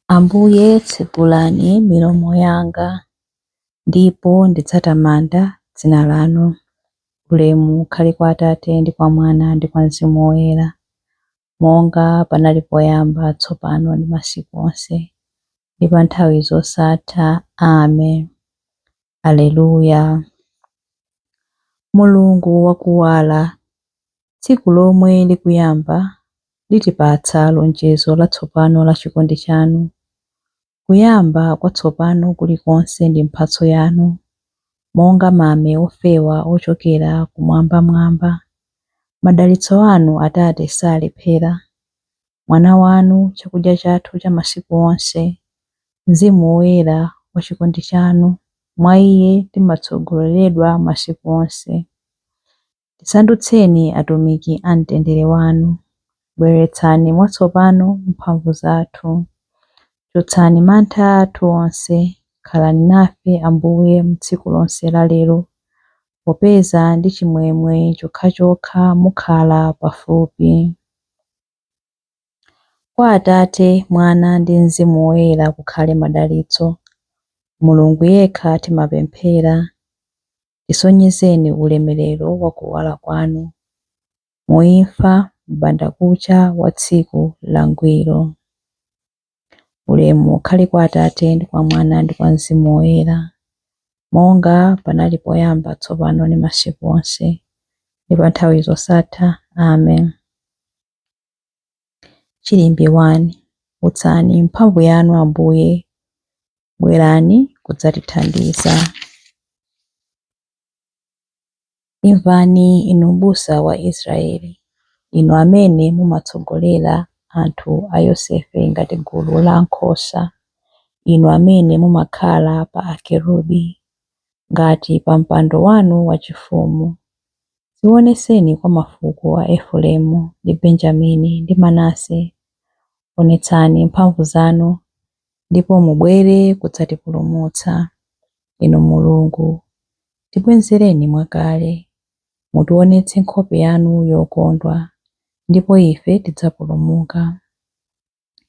Ambuye tsegulani milomo yanga, ndipo ndidzatamanda dzina lanu. Ulemu ukhale kwa Atate ndi kwa Mwana ndi kwa Mzimu Woyera, monga panali poyamba, tsopano ndi masiku onse, ndi pa nthawi zosatha. Amen. Aleluya. Mulungu wakuwala, tsiku lomwe likuyamba litipatsa lonjezo latsopano la chikondi chanu. Kuyamba kwatsopano kulikonse ndi mphatso yanu, monga mame ofewa ochokera kumwambamwamba. Madalitso anu Atate salephera. Mwana wanu chakudya chathu cha masiku onse, Mzimu Woyera wa chikondi chanu, mwa Iye timatsogoleredwa masiku onse. Tisandutseni atumiki a mtendere wanu. Bweretsani mwatsopano mphamvu zathu. Chotsani mantha athu onse. Khalani nafe Ambuye m'tsiku lonse la lero, popeza ndi chimwemwe chokhachokha mukhala pafupi. Kwa Atate, Mwana ndi Mzimu Woyera kukhale madalitso. Mulungu yekha timapemphera. Tisonyezeni ulemerero wa kuwala kwanu, muimfa m'bandakucha wa tsiku langwiro. Ulemu ukhale kwa Atate ndi kwa Mwana ndi kwa Mzimu Woyera, monga panali poyamba, tsopano ndi masiku onse, ndi pa nthawi zosatha. Amen. Chilimbi 1. Utsani mphamvu yanu Ambuye, bwerani kudzatithandiza. Imvani inu busa wa Israeli, inu amene mumatsogolera anthu a Yosefe ngati gulu la nkhosa, inu amene mumakhala pa akerubi ngati pa mpando wanu wachifumu. Zioneseni kwa mafuko a Efereimu ndi Benjamini ndi Manase. Onetsani mphamvu zanu, ndipo mubwere kudzatipulumutsa. Inu Mulungu, tibwenzereni mwakale. Mutionetse nkhope yanu yokondwa, ndipo ife tidzapulumuka.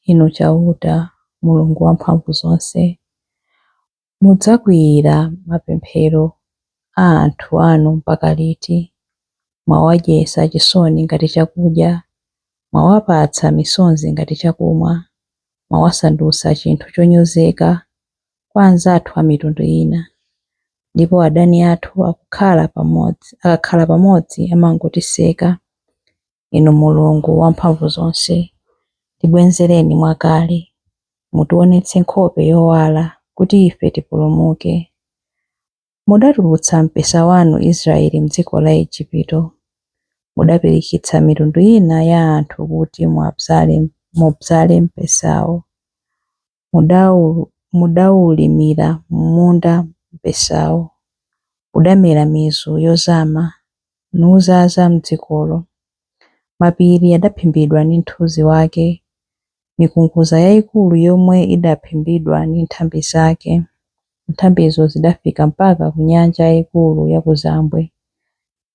Inu chauta, Mulungu wamphamvu zonse, mudzakwiyira mapemphero a anthu anu mpaka liti? Mwawadyesa chisoni ngati chakudya, mwawapatsa misonzi ngati chakumwa, mwawasandutsa chinthu chonyozeka kwa anzathu a mitundu ina. Ndipo adani athu akakhala pamodzi amangotiseka. Inu Mulungu wamphamvu zonse, tibwenzereni mwakale. Mutionetse nkhope yowala kuti ife tipulumuke. Mudatulutsa mpesa wanu Israeli m'dziko la Igupto. Mudapirikitsa mitundu ina ya anthu kuti mudzale mpesawo. Mudawulimira m'munda mpesawo. Udamera mizu yozama, nuzaza m'dzikolo. Mapiri adaphimbidwa ndi mthunzi wake, mikunguza yayikulu yomwe idaphimbidwa ndi nthambi zake. Nthambizo zidafika mpaka ku nyanja yayikulu ya kuzambwe,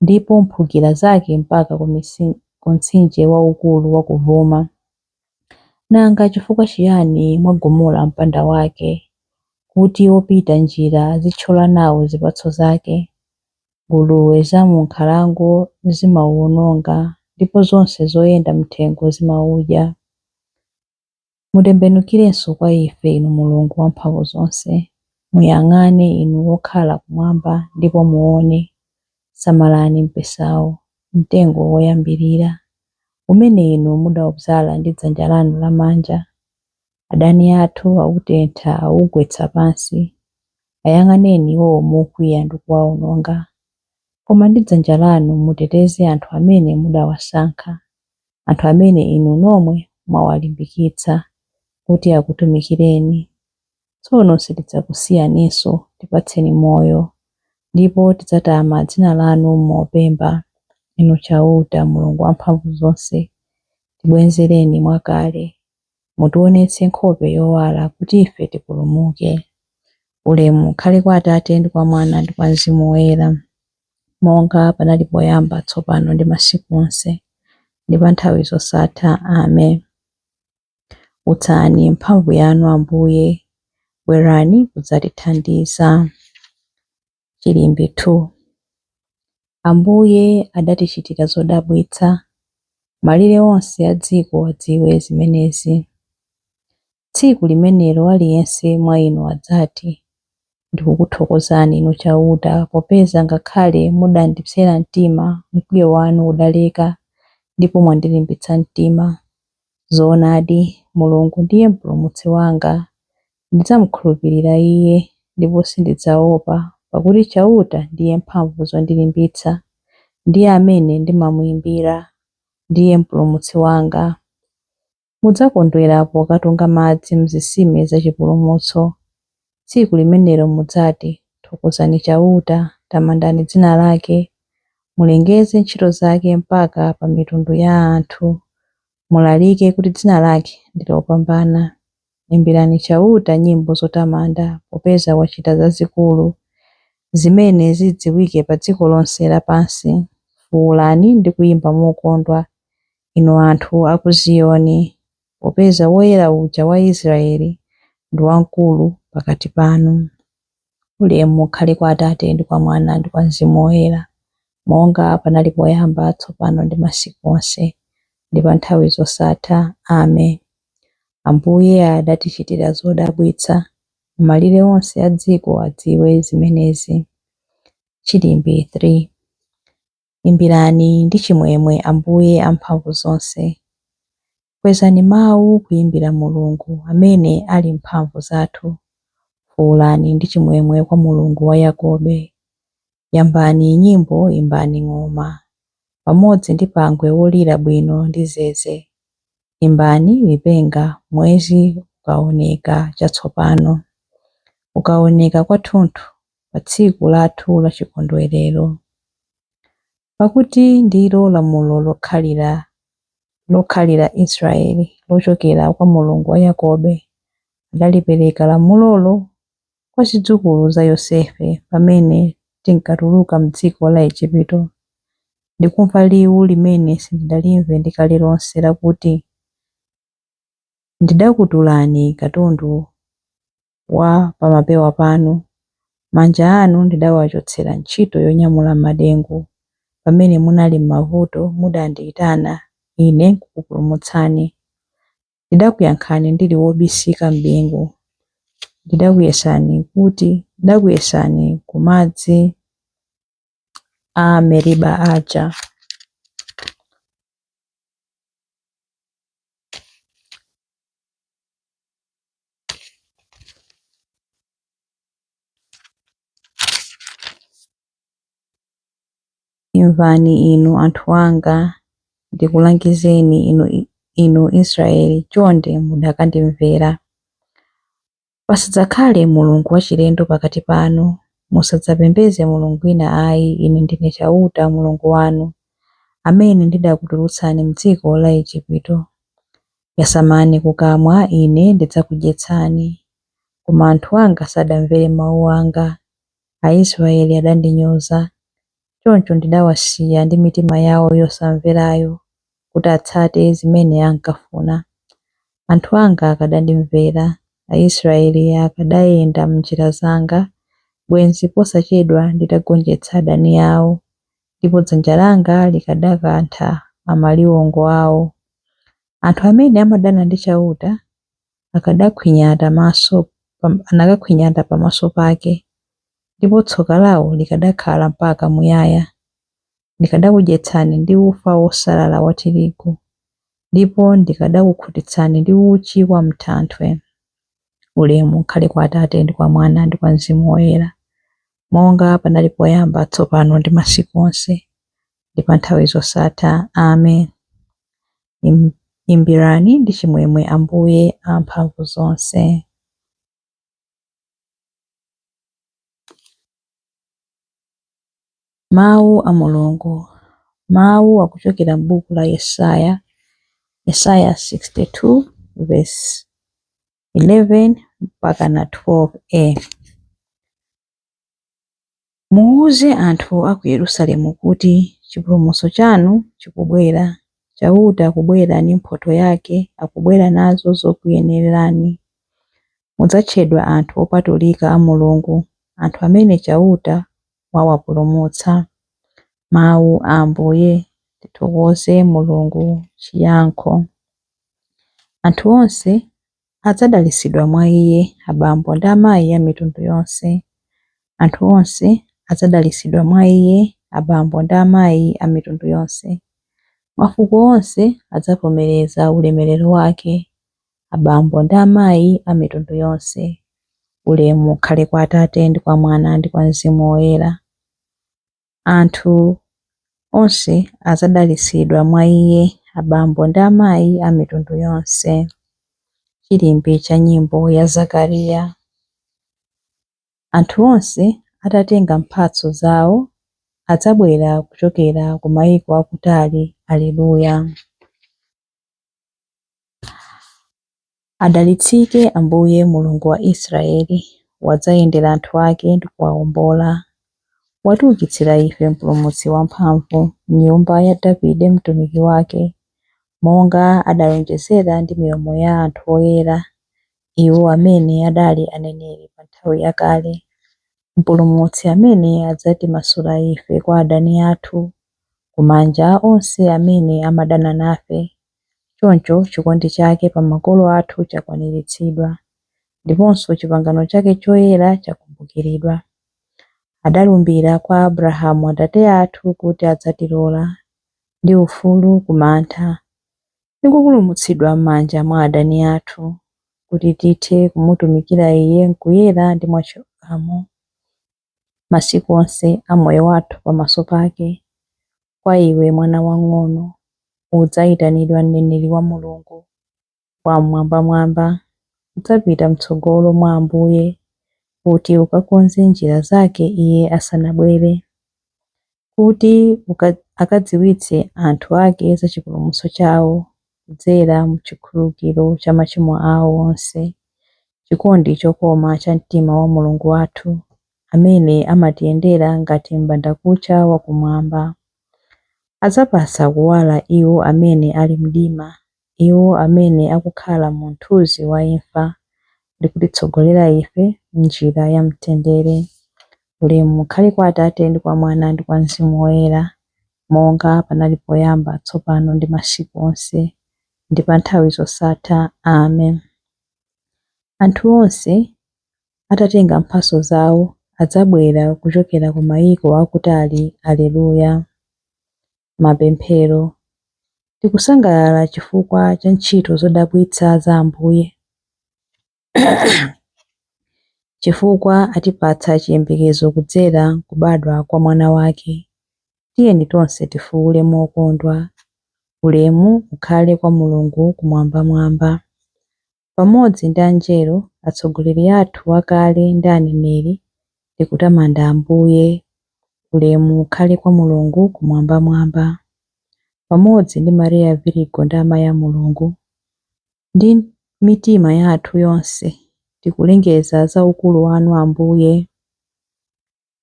ndipo mphukira zake mpaka ku mtsinje waukulu wa kuvuma. Nanga chifukwa chiyani mwagumula mpanda wake, kuti opita njira zithyola nawo zipatso zake? Nguluwe za mu nkhalango zimawuwononga, ndipo zonse zoyenda mthengo zimawudya. Mutembenukirenso kwa ife, inu Mulungu wamphamvu zonse. Muyang'ane inu wokhala kumwamba, ndipo muone. Samalani mpesawo, mtengo woyambirira, umene inu mudawudzala ndi dzanja lanu lamanja. Adani athu awutentha awugwetsa pansi. Ayang'aneni iwo mokwiya ndi kuwawononga. Koma ndi dzanja lanu muteteze anthu amene mudawasankha, anthu amene inu nomwe mwawalimbikitsa kuti akutumikireni. Tsono sitidzakusiyaninso, tipatseni moyo, ndipo tidzatama dzina lanu mopemba. Inu chauta, Mulungu wamphamvu zonse, tibwenzereni mwakale. Mutionetse nkhope yowala kuti ife tipulumuke. Ulemu ukhale kwa Atate ndi kwa Mwana ndi kwa Mzimu Woyera, monga panali poyamba, tsopano ndi masiku onse, ndi pa nthawi zosatha. Amen. Utsani mphamvu yanu Ambuye, bwerani kudzatithandiza. Chilimbi 2. Ambuye adatichitira zodabwitsa, malire onse a dziko adziwe zimenezi. Tsiku limenelo aliyense mwa inu adzati, ndikukuthokozani inu chauta, popeza ngakhale mudandipsera mtima, mkwiyo wanu udaleka ndipo mwandilimbitsa mtima. Zoonadi, Mulungu ndiye mpulumutsi wanga, ndidzamukhulupirira Iye ndipo sindidzaopa, pakuti chauta ndiye mphamvu zondilimbitsa, ndiye amene ndimamuyimbira, ndiye mpulumutsi wanga. Mudzakondwera pokatunga madzi mzitsime zachipulumutso. Tsiku limenelo mudzati, thokozani chauta, tamandani dzina lake, mulengeze ntchito zake mpaka pa mitundu ya anthu. Mulalike kuti dzina lake ndi lopambana. Imbirani chauta nyimbo zotamanda, popeza wachita zazikulu, zimene zidziwike pa dziko lonse lapansi. Fuwulani ndi kuyimba mokondwa, inu anthu a ku Ziyoni, popeza woyera uja wa Israeli ndi wamkulu pakati panu. Ulemu ukhale kwa Atate ndi kwa Mwana ndi kwa Mzimu Woyera, monga panali poyamba, tsopano ndi masiku onse, ndi pa nthawi zosatha. Amen. Ambuye adatichitira zodabwitsa, malire onse a dziko adziwe zimenezi. Chilimbi 3. Imbirani ndi chimwemwe Ambuye amphamvu zonse. Kwezani mawu kuyimbira Mulungu, amene ali mphamvu zathu. Fuwulani ndi chimwemwe kwa Mulungu wa Yakobe. Yambani nyimbo, imbani ng'oma, pamodzi ndi pangwe wolira bwino ndi zeze. Imbani lipenga, mwezi ukaoneka chatsopano, ukaoneka kwathunthu pa tsiku lathu la chikondwerero. Pakuti ndilo lamulo lokhalira Israeli, lochokera kwa Mulungu wa Yakobe. Adalipereka lamulolo kwa zidzukulu za Yosefe pamene tinkatuluka m'dziko la Igupto. Ndikumva liwu limene sindidalimve ndikale lonse lakuti, ndidakutulani katundu wa pamapewa panu, manja anu ndidawachotsera ntchito yonyamula madengu. Pamene munali m'mavuto mudandiyitana, ine kukupulumutsani. Ndidakuyankhani ndili wobisika m'bingu, ndidakuyesani ku madzi a Meriba aja. Imvani inu anthu anga, ndikulangizeni inu Israeli, chonde mudakandimvera. Pasadzakhale mulungu wachilendo pakati panu, musadzapembedze mulungu wina ayi. Ine ndine chauta Mulungu wanu, amene ndidakutulutsani m'dziko la Igupto. Yasamani kukamwa, ine ndidzakudyetsani. Koma anthu anga sadamvere mawu anga, Aisraeli adandinyoza. Choncho ndidawasiya ndi mitima yawo yosamverayo, kuti atsate zimene ankafuna. Anthu anga akadandimvera, Aisraeli akadayenda m'njira zanga, bwenzi posachedwa nditagonjetsa adani awo, ndipo dzanja langa likadakantha amaliwongo awo. Anthu amene amadana ndi chauta anakakhwinyata pamaso pake, ndipo tsoka lawo likadakhala mpaka muyaya. Ndikadakudyetsani ndi ufa wosalala wa tirigu, ndipo ndikadakukhutitsani ndi uchi wa m'thanthwe. Ulemu ukhale kwa Atate ndi kwa Mwana ndi kwa Mzimu Woyera, monga panali poyamba, tsopano ndi masiku onse, ndi pa nthawi zosatha. Amen. Imbirani ndi chimwemwe Ambuye amphamvu zonse. Mawu a Mulungu. Mawu akuchokera m'buku la Yesaya 62 verse 11 mpaka na 12a. Muuze anthu a ku Yerusalemu kuti chipulumutso chanu chikubwera, chauta kubwera ndi mphotho yake, akubwera nazo zokuyenererani. Mudzatchedwa anthu opatulika a Mulungu, anthu amene chauta wawapulumutsa. Mawu a Ambuye. Tithokoze Mulungu. Chiyankho. Anthu onse adzadalitsidwa mwa Iye, abambo ndi amayi a mitundu yonse. Anthu onse adzadalitsidwa mwa Iye, abambo ndi amayi a mitundu yonse. Mafuko onse adzavomereza ulemerero wake, abambo ndi amayi a mitundu yonse. Ulemu ukhale kwa Atate ndi kwa Mwana ndi kwa Mzimu Woyera. Anthu onse adzadalitsidwa mwa Iye, abambo ndi amayi a mitundu yonse. Chilimbi cha nyimbo ya Zakariya. Anthu onse atatenga mphatso zawo adzabwera kuchokera ku mayiko akutali. Aleluya. Adalitsike Ambuye Mulungu wa Israeli, wadzayendera anthu ake ndi kuwawombola. Watiukitsira ife mpulumutsi wamphamvu, nyumba ya Davide mtumiki wake, monga adalonjezera ndi milomo ya anthu oyera, iwo amene adali aneneri pa nthawi yakale. Mpulumutsi amene adzatimasula ife kwa adani athu, kumanja onse amene amadana nafe. Choncho chikondi chake pa makolo athu chakwaniritsidwa, ndiponso pangano chake choyera chakumbukiridwa. Adalumbira kwa Abrahamu atate athu kuti adzatilola ndi ufulu kumantha ndi kupulumutsidwa m'manja mwa adani athu, kuti tithe kumutumikira Iye mkuyera ndi mwachilungamo masiku onse a moyo wathu pamaso pake. Kwa iwe mwana wang'ono, udzayitanidwa mneneri wa Mulungu wamwambamwamba. Udzapita mtsogolo mwa Ambuye kuti ukakonze njira zake Iye asanabwere, kuti akadziwitse anthu ake za chipulumutso chawo kudzera mu chikhululukiro cha machimo awo onse. Chikondi chokoma cha mtima wa Mulungu wathu, amene amatiyendera ngati m'bandakucha wakumwamba. Adzapasa kuwala iwo amene ali mdima, iwo amene akukhala mu mthunzi wa imfa, ndi kutitsogolera ife m'njira ya mtendere. Ulemu ukhale kwa Atate ndi kwa Mwana ndi kwa Mzimu Woyera, monga panali poyamba, tsopano ndi masiku onse, ndi pa nthawi zosatha. Amen. Anthu onse atatenga mphatso zawo adzabwera kuchokera ku mayiko akutali. Aleluya. Mapemphero. Tikusangalala chifukwa cha ntchito zodabwitsa za Ambuye, chifukwa atipatsa chiyembekezo kudzera kubadwa kwa mwana wake. Tiyeni tonse tifuwule mokondwa. Ulemu ukhale kwa Mulungu kumwambamwamba. Pamodzi ndi angelo, atsogoleri athu akale ndi aneneri, tikutamanda Ambuye. Ulemu ukhale kwa Mulungu kumwambamwamba. Pamodzi ndi Mariya Virigo ndi amayi a Mulungu, ndi mitima yathu yonse, tikulengeza za ukulu wanu Ambuye.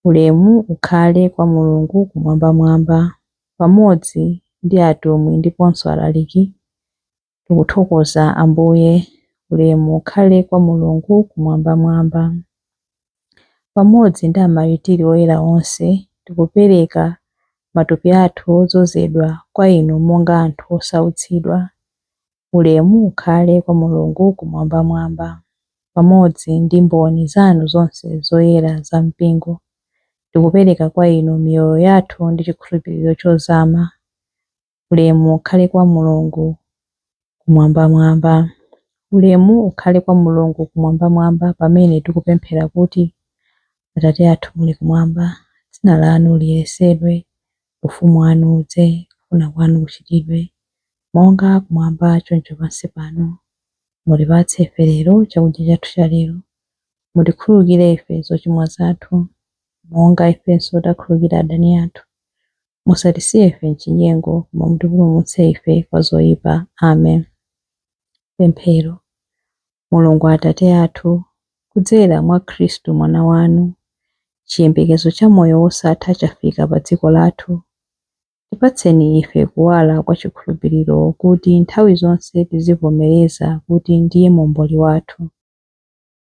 Ulemu ukhale kwa Mulungu kumwambamwamba. Pamodzi ndi atumwi ndiponso alaliki, tikuthokoza Ambuye. Ulemu ukhale kwa Mulungu kumwambamwamba. Pamodzi ndi amartiri oyera onse, tikupereka matupi athu odzozedwa kwa inu monga anthu osautsidwa. Ulemu ukhale kwa Mulungu kumwambamwamba. Pamodzi ndi mboni zanu zonse zoyera za mpingo, tikupereka kwa inu miyoyo yathu ndi chikhulupiriro chozama. Ulemu ukhale kwa Mulungu kumwambamwamba. Ulemu ukhale kwa Mulungu kumwambamwamba pamene tikupemphera kuti: Atate athu muli kumwamba, dzina lanu liyeretsedwe, ufumu wanu udze, kufuna kwanu kuchitidwe, monga kumwamba choncho pansi pano. Mutipatse ife lero chakudya chathu cha lero. Mutikhululukire ife zochimwa zathu, monga ifenso takhululukira adani athu. Musatisiye ife m'chinyengo, koma mutipulumutse ife kwa zoyipa. Amen. Pemphero. Mulungu Atate athu, kudzera mwa Khristu mwana wanu, chiyembekezo cha moyo wosatha chafika pa dziko lathu. Tipatseni ife kuwala kwa chikhulupiriro kuti nthawi zonse tizivomereza kuti ndiye momboli wathu.